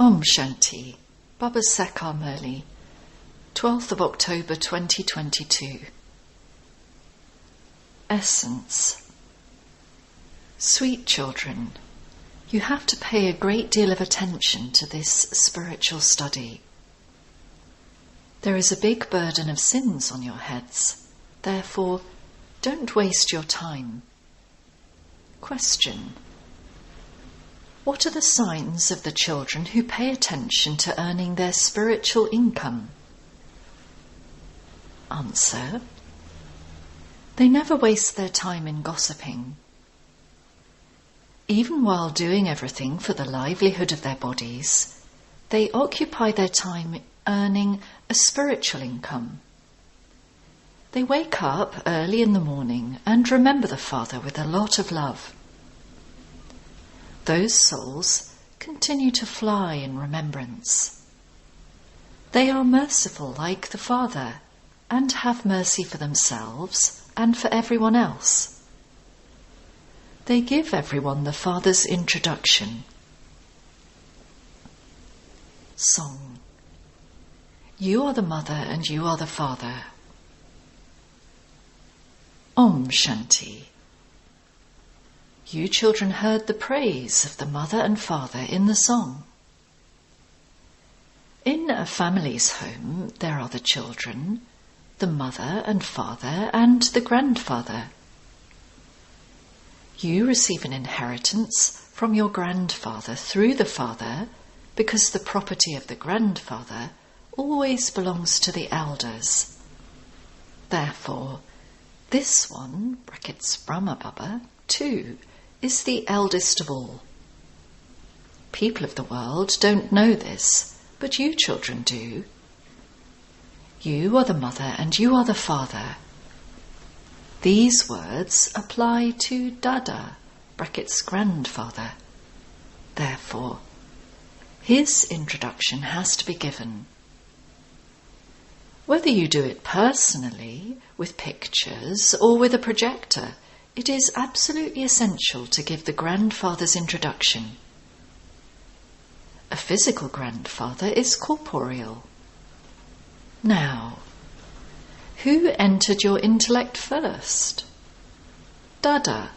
Om Shanti, Baba Sekar Murli, 12th of October 2022. Essence. Sweet children, you have to pay a great deal of attention to this spiritual study. There is a big burden of sins on your heads, therefore don't waste your time. Question. What are the signs of the children who pay attention to earning their spiritual income? Answer. They never waste their time in gossiping. Even while doing everything for the livelihood of their bodies, they occupy their time earning a spiritual income. They wake up early in the morning and remember the Father with a lot of love. Those souls continue to fly in remembrance. They are merciful like the Father and have mercy for themselves and for everyone else. They give everyone the Father's introduction. Song. You are the Mother and you are the Father. Om Shanti. You children heard the praise of the Mother and Father in the song. In a family's home, there are the children, the mother and father, and the grandfather. You receive an inheritance from your grandfather through the father because the property of the grandfather always belongs to the elders. Therefore, this one, brackets Brahma Baba, too, is the eldest of all. People of the world don't know this, but you children do. You are the mother and you are the father. These words apply to Dada, brackets grandfather. Therefore, his introduction has to be given. Whether you do it personally, with pictures, or with a projector, it is absolutely essential to give the grandfather's introduction. A physical grandfather is corporeal. Now, who entered your intellect first? Dada.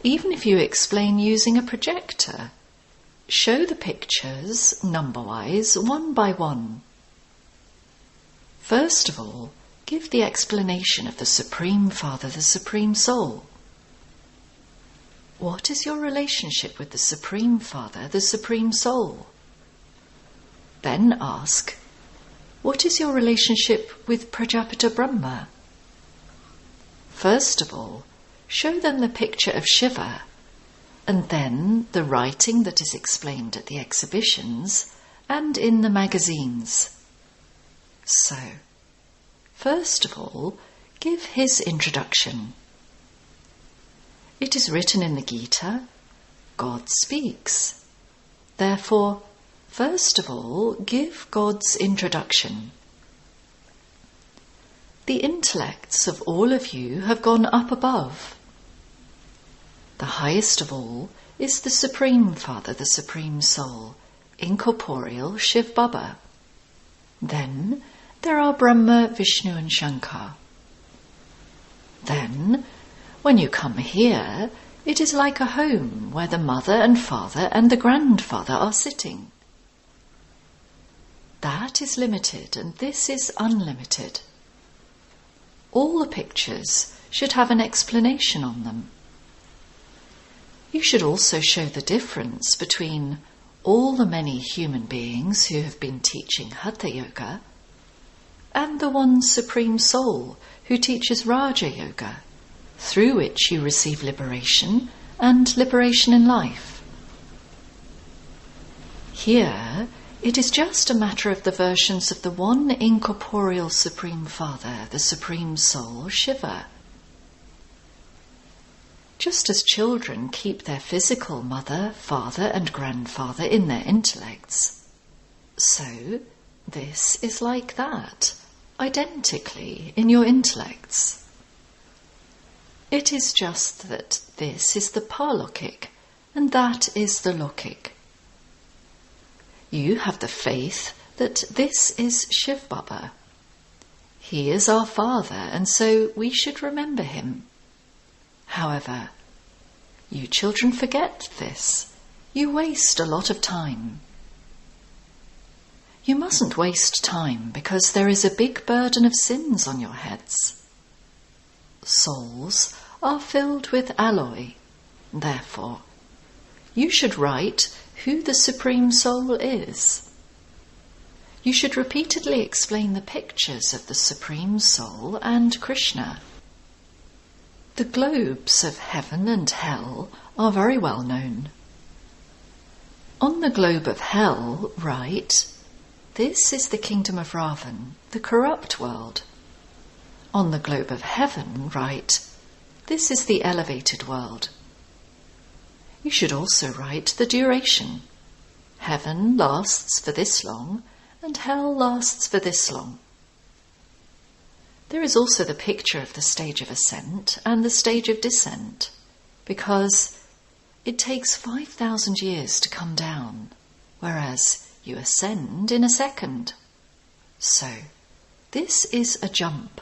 Even if you explain using a projector, show the pictures, number-wise, one by one. First of all, give the explanation of the Supreme Father, the Supreme Soul. What is your relationship with the Supreme Father, the Supreme Soul? Then ask, what is your relationship with Prajapita Brahma? First of all, show them the picture of Shiva, and then the writing that is explained at the exhibitions and in the magazines. So, first of all, give his introduction. It is written in the Gita, God speaks. Therefore, first of all, give God's introduction. The intellects of all of you have gone up above. The highest of all is the Supreme Father, the Supreme Soul, incorporeal Shiv Baba. Then there are Brahma, Vishnu and Shankar. Then, when you come here, it is like a home where the mother and father and the grandfather are sitting. That is limited and this is unlimited. All the pictures should have an explanation on them. You should also show the difference between all the many human beings who have been teaching Hatha Yoga and the one Supreme Soul who teaches Raja Yoga, through which you receive liberation and liberation in life. Here, it is just a matter of the versions of the one incorporeal Supreme Father, the Supreme Soul, Shiva. Just as children keep their physical mother, father and grandfather in their intellects, so this is like that, identically in your intellects. It is just that this is the Parlokik and that is the Lokik. You have the faith that this is Shiv Baba. He is our father, and so we should remember him. However, you children forget this. You waste a lot of time. You mustn't waste time because there is a big burden of sins on your heads. Souls are filled with alloy. Therefore, you should write who the Supreme Soul is. You should repeatedly explain the pictures of the Supreme Soul and Krishna. The globes of heaven and hell are very well known. On the globe of hell, write, "This is the kingdom of Ravan, the corrupt world." On the globe of heaven, write, "This is the elevated world." You should also write the duration. Heaven lasts for this long, and hell lasts for this long. There is also the picture of the stage of ascent and the stage of descent, because it takes 5,000 years to come down, whereas you ascend in a second. So, this is a jump.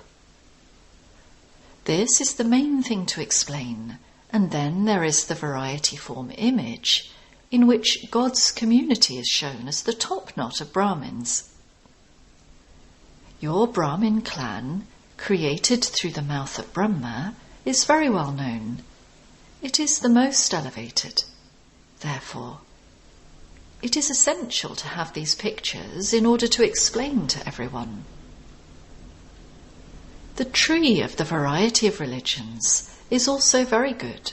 This is the main thing to explain, and then there is the variety form image, in which God's community is shown as the top knot of Brahmins. Your Brahmin clan, created through the mouth of Brahma, is very well known. It is the most elevated. Therefore, it is essential to have these pictures in order to explain to everyone. The tree of the variety of religions is also very good.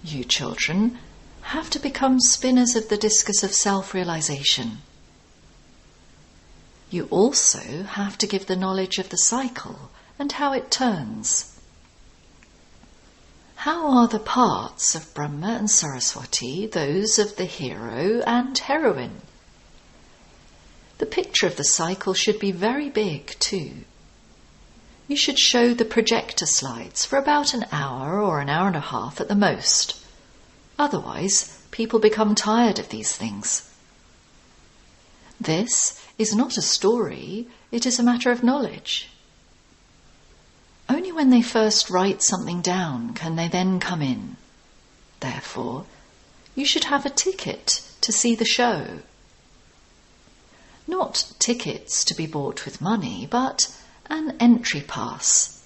You children have to become spinners of the discus of self-realization. You also have to give the knowledge of the cycle and how it turns. How are the parts of Brahma and Saraswati those of the hero and heroine? The picture of the cycle should be very big too. You should show the projector slides for about an hour or an hour and a half at the most. Otherwise, people become tired of these things. This is not a story, it is a matter of knowledge. Only when they first write something down can they then come in. Therefore, you should have a ticket to see the show. Not tickets to be bought with money, but an entry pass.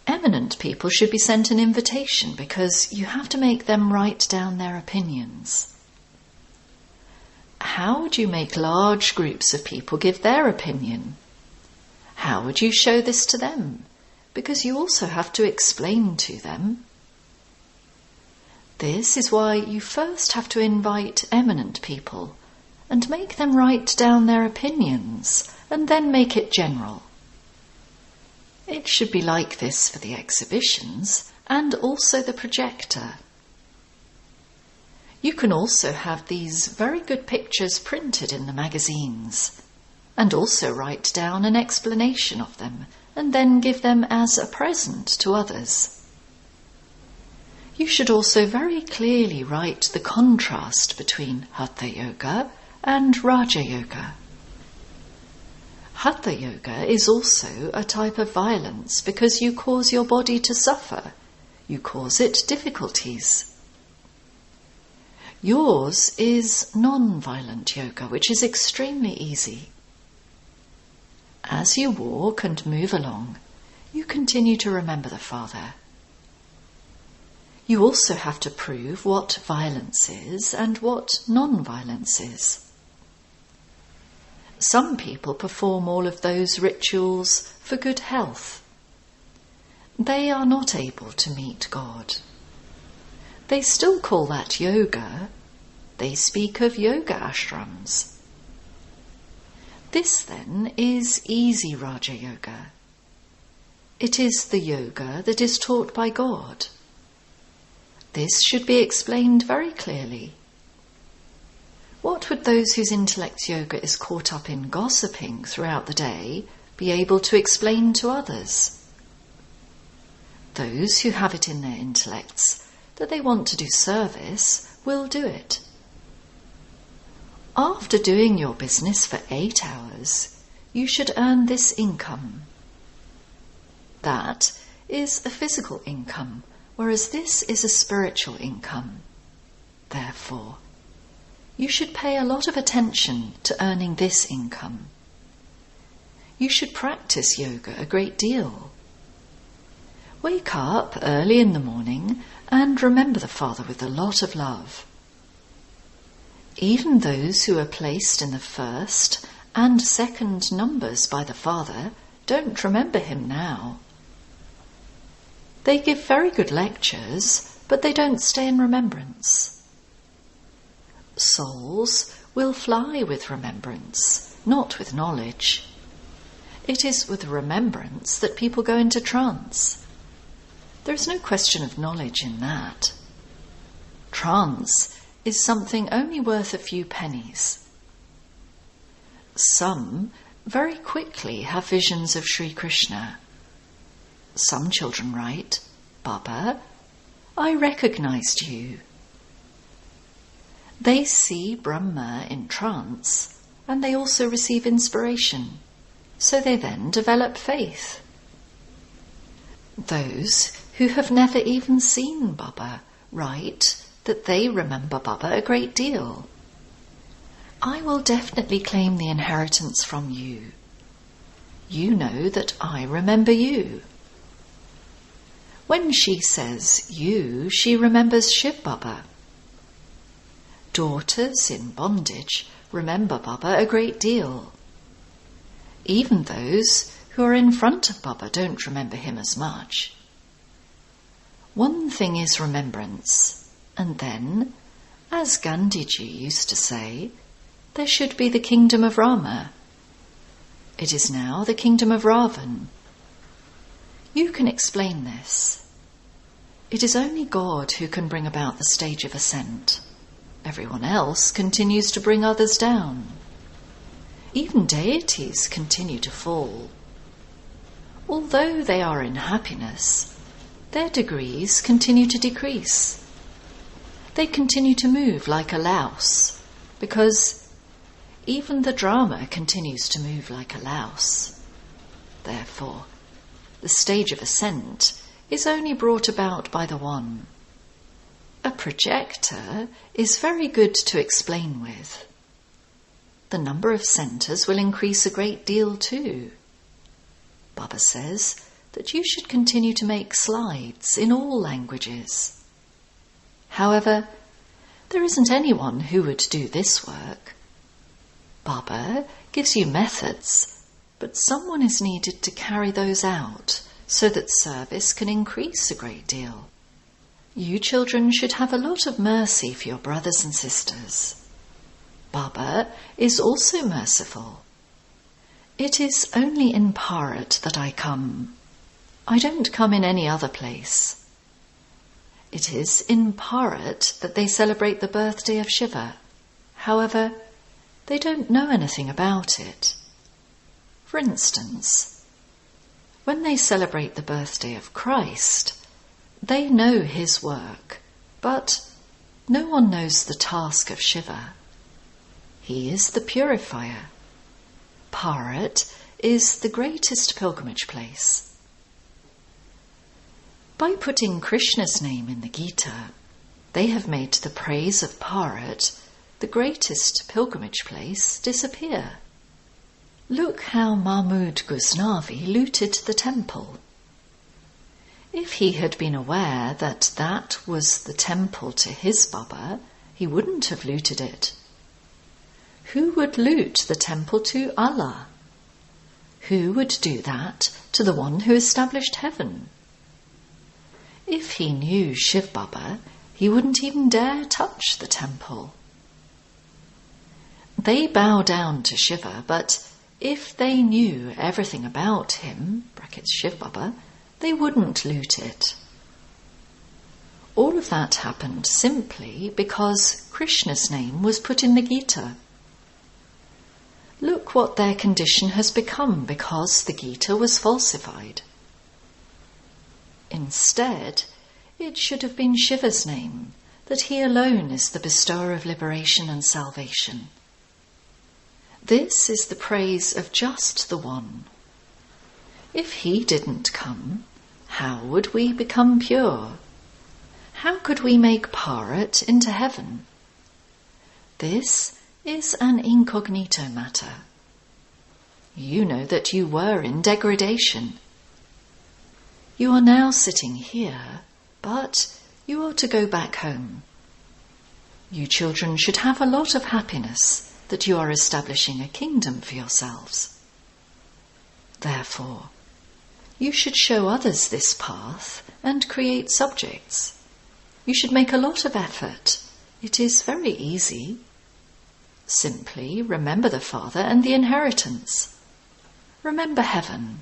Eminent people should be sent an invitation because you have to make them write down their opinions. How would you make large groups of people give their opinion? How would you show this to them? Because you also have to explain to them. This is why you first have to invite eminent people and make them write down their opinions and then make it general. It should be like this for the exhibitions and also the projector. You can also have these very good pictures printed in the magazines and also write down an explanation of them and then give them as a present to others. You should also very clearly write the contrast between Hatha Yoga and Raja Yoga. Hatha Yoga is also a type of violence because you cause your body to suffer. You cause it difficulties. Yours is non-violent yoga, which is extremely easy. As you walk and move along, you continue to remember the Father. You also have to prove what violence is and what non-violence is. Some people perform all of those rituals for good health. They are not able to meet God. They still call that yoga. They speak of yoga ashrams. This then is easy Raja Yoga. It is the yoga that is taught by God. This should be explained very clearly. What would those whose intellect's yoga is caught up in gossiping throughout the day be able to explain to others? Those who have it in their intellects that they want to do service will do it. After doing your business for 8 hours, you should earn this income. That is a physical income, whereas this is a spiritual income. Therefore, you should pay a lot of attention to earning this income. You should practice yoga a great deal. Wake up early in the morning and remember the Father with a lot of love. Even those who are placed in the first and second numbers by the Father don't remember him now. They give very good lectures, but they don't stay in remembrance. Souls will fly with remembrance, not with knowledge. It is with remembrance that people go into trance. There is no question of knowledge in that. Trance is something only worth a few pennies. Some very quickly have visions of Sri Krishna. Some children write, "Baba, I recognized you." They see Brahma in trance, and they also receive inspiration, so they then develop faith. Those who have never even seen Baba write that they remember Baba a great deal. I will definitely claim the inheritance from you. You know that I remember you. When she says you, she remembers Shiv Baba. Daughters in bondage remember Baba a great deal. Even those who are in front of Baba don't remember him as much. One thing is remembrance, and then, as Gandhiji used to say, there should be the kingdom of Rama. It is now the kingdom of Ravan. You can explain this. It is only God who can bring about the stage of ascent. Everyone else continues to bring others down. Even deities continue to fall. Although they are in happiness, their degrees continue to decrease. They continue to move like a louse, because even the drama continues to move like a louse. Therefore, the stage of ascent is only brought about by the one. A projector is very good to explain with. The number of centres will increase a great deal too. Baba says that you should continue to make slides in all languages. However, there isn't anyone who would do this work. Baba gives you methods, but someone is needed to carry those out so that service can increase a great deal. You children should have a lot of mercy for your brothers and sisters. Baba is also merciful. It is only in Bharat that I come. I don't come in any other place. It is in Bharat that they celebrate the birthday of Shiva. However, they don't know anything about it. For instance, when they celebrate the birthday of Christ, they know his work, but no one knows the task of Shiva. He is the purifier. Bharat is the greatest pilgrimage place. By putting Krishna's name in the Gita, they have made the praise of Bharat, the greatest pilgrimage place, disappear. Look how Mahmud Ghaznavi looted the temple. If he had been aware that that was the temple to his Baba, he wouldn't have looted it. Who would loot the temple to Allah? Who would do that to the one who established heaven? If he knew Shiv Baba, he wouldn't even dare touch the temple. They bow down to Shiva, but if they knew everything about him, brackets Shiv Baba, they wouldn't loot it. All of that happened simply because Krishna's name was put in the Gita. Look what their condition has become because the Gita was falsified. Instead, it should have been Shiva's name, that he alone is the bestower of liberation and salvation. This is the praise of just the One. If he didn't come, how would we become pure? How could we make Bharat into heaven? This is an incognito matter. You know that you were in degradation. You are now sitting here, but you are to go back home. You children should have a lot of happiness that you are establishing a kingdom for yourselves. Therefore, you should show others this path and create subjects. You should make a lot of effort. It is very easy. Simply remember the Father and the inheritance. Remember heaven.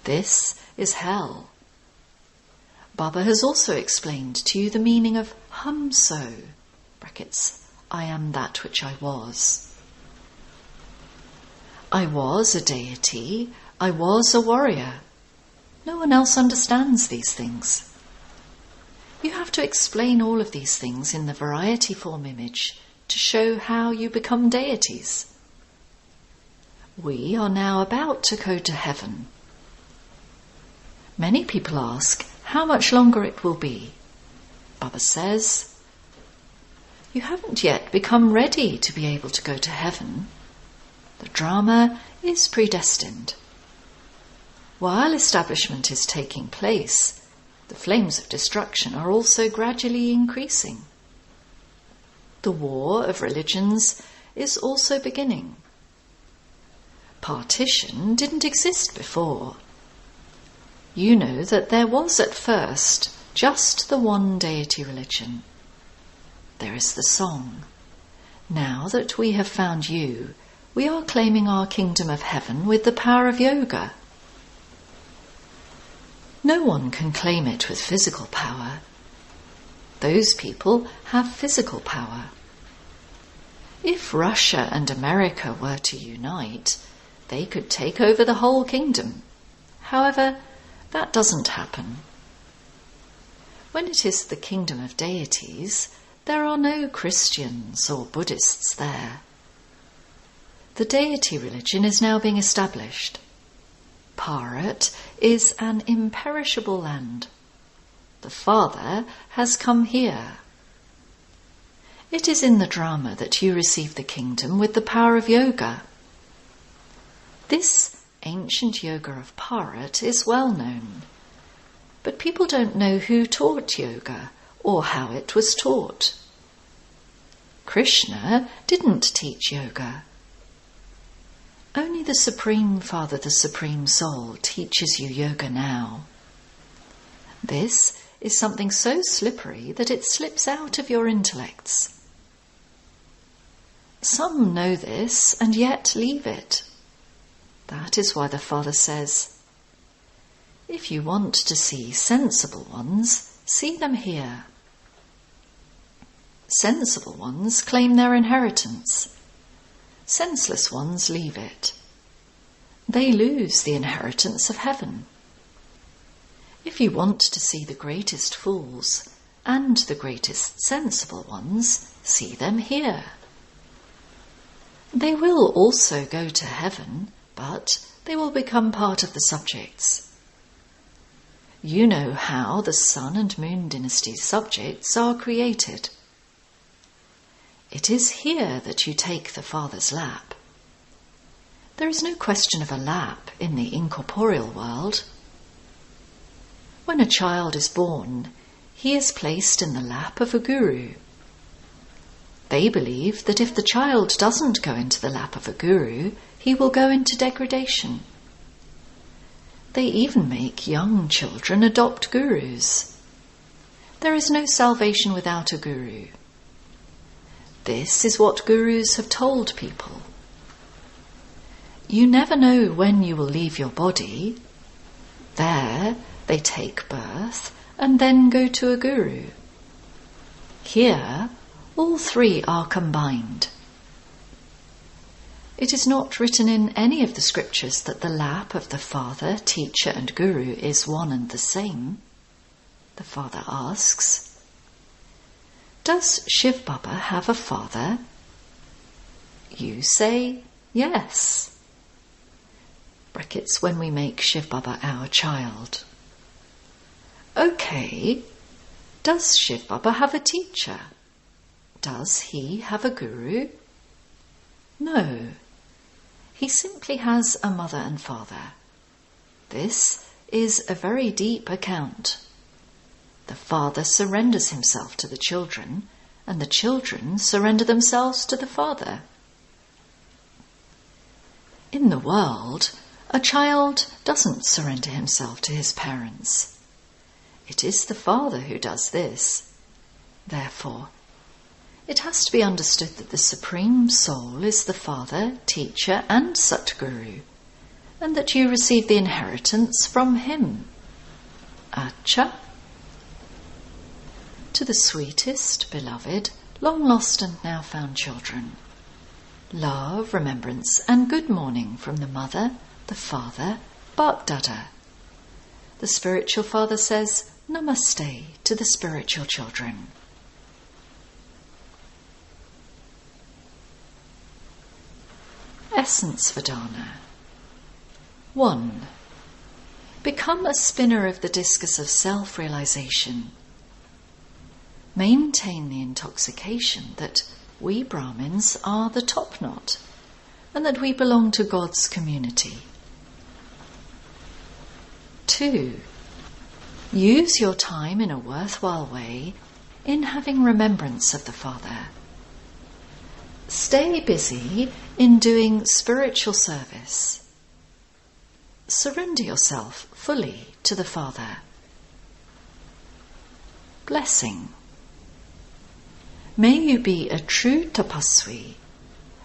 This is hell. Baba has also explained to you the meaning of hum so, brackets, I am that which I was. I was a deity, I was a warrior. No one else understands these things. You have to explain all of these things in the variety form image to show how you become deities. We are now about to go to heaven. Many people ask how much longer it will be. Baba says, you haven't yet become ready to be able to go to heaven. The drama is predestined. While establishment is taking place, the flames of destruction are also gradually increasing. The war of religions is also beginning. Partition didn't exist before. You know that there was at first just the one deity religion. There is the song. Now that we have found you, we are claiming our kingdom of heaven with the power of yoga. No one can claim it with physical power. Those people have physical power. If Russia and America were to unite, they could take over the whole kingdom. However, that doesn't happen. When it is the kingdom of deities, there are no Christians or Buddhists there. The deity religion is now being established. Bharat is an imperishable land. The Father has come here. It is in the drama that you receive the kingdom with the power of yoga. This ancient yoga of Bharat is well known, but people don't know who taught yoga or how it was taught. Krishna didn't teach yoga. Only the Supreme Father, the Supreme Soul, teaches you yoga now. This is something so slippery that it slips out of your intellects. Some know this and yet leave it. That is why the Father says, if you want to see sensible ones, see them here. Sensible ones claim their inheritance. Senseless ones leave it. They lose the inheritance of heaven. If you want to see the greatest fools and the greatest sensible ones, see them here. They will also go to heaven, but they will become part of the subjects. You know how the Sun and Moon dynasty subjects are created. It is here that you take the Father's lap. There is no question of a lap in the incorporeal world. When a child is born, he is placed in the lap of a guru. They believe that if the child doesn't go into the lap of a guru, he will go into degradation. They even make young children adopt gurus. There is no salvation without a guru. This is what gurus have told people. You never know when you will leave your body. There, they take birth and then go to a guru. Here, all three are combined. It is not written in any of the scriptures that the lap of the Father, Teacher and Guru is one and the same. The Father asks, does Shiv Baba have a father? You say yes. Brackets when we make Shiv Baba our child. Okay, does Shiv Baba have a teacher? Does he have a guru? No, he simply has a mother and father. This is a very deep account. The father surrenders himself to the children, and the children surrender themselves to the father. In the world, a child doesn't surrender himself to his parents. It is the father who does this. Therefore, it has to be understood that the Supreme Soul is the father, teacher and Satguru, and that you receive the inheritance from him. Acha. To the sweetest, beloved, long-lost and now-found children, love, remembrance and good morning from the mother, the father, Bap-Dada. The spiritual father says Namaste to the spiritual children. Essence Vedana. 1. Become a spinner of the discus of self-realization. Maintain the intoxication that we Brahmins are the top knot and that we belong to God's community. 2. Use your time in a worthwhile way in having remembrance of the Father. Stay busy in doing spiritual service. Surrender yourself fully to the Father. Blessing. May you be a true tapaswi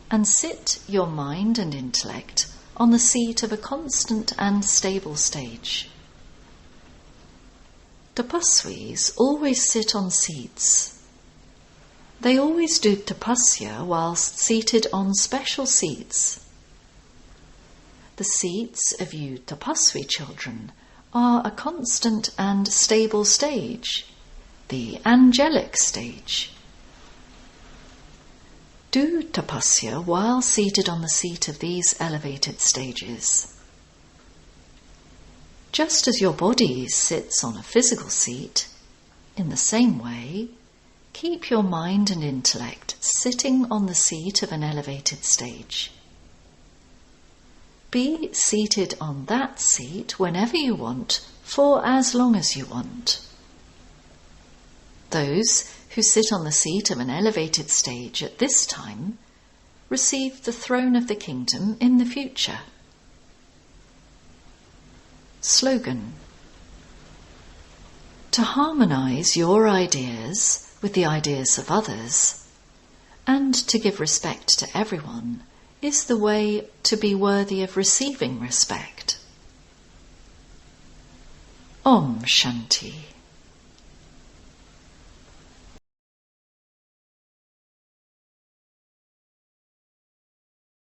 and sit your mind and intellect on the seat of a constant and stable stage. Tapaswis always sit on seats. They always do tapasya whilst seated on special seats. The seats of you tapaswi children are a constant and stable stage, the angelic stage. Do tapasya while seated on the seat of these elevated stages. Just as your body sits on a physical seat, in the same way, keep your mind and intellect sitting on the seat of an elevated stage. Be seated on that seat whenever you want, for as long as you want. Those who sit on the seat of an elevated stage at this time receive the throne of the kingdom in the future. Slogan. To harmonize your ideas with the ideas of others and to give respect to everyone is the way to be worthy of receiving respect. Om Shanti.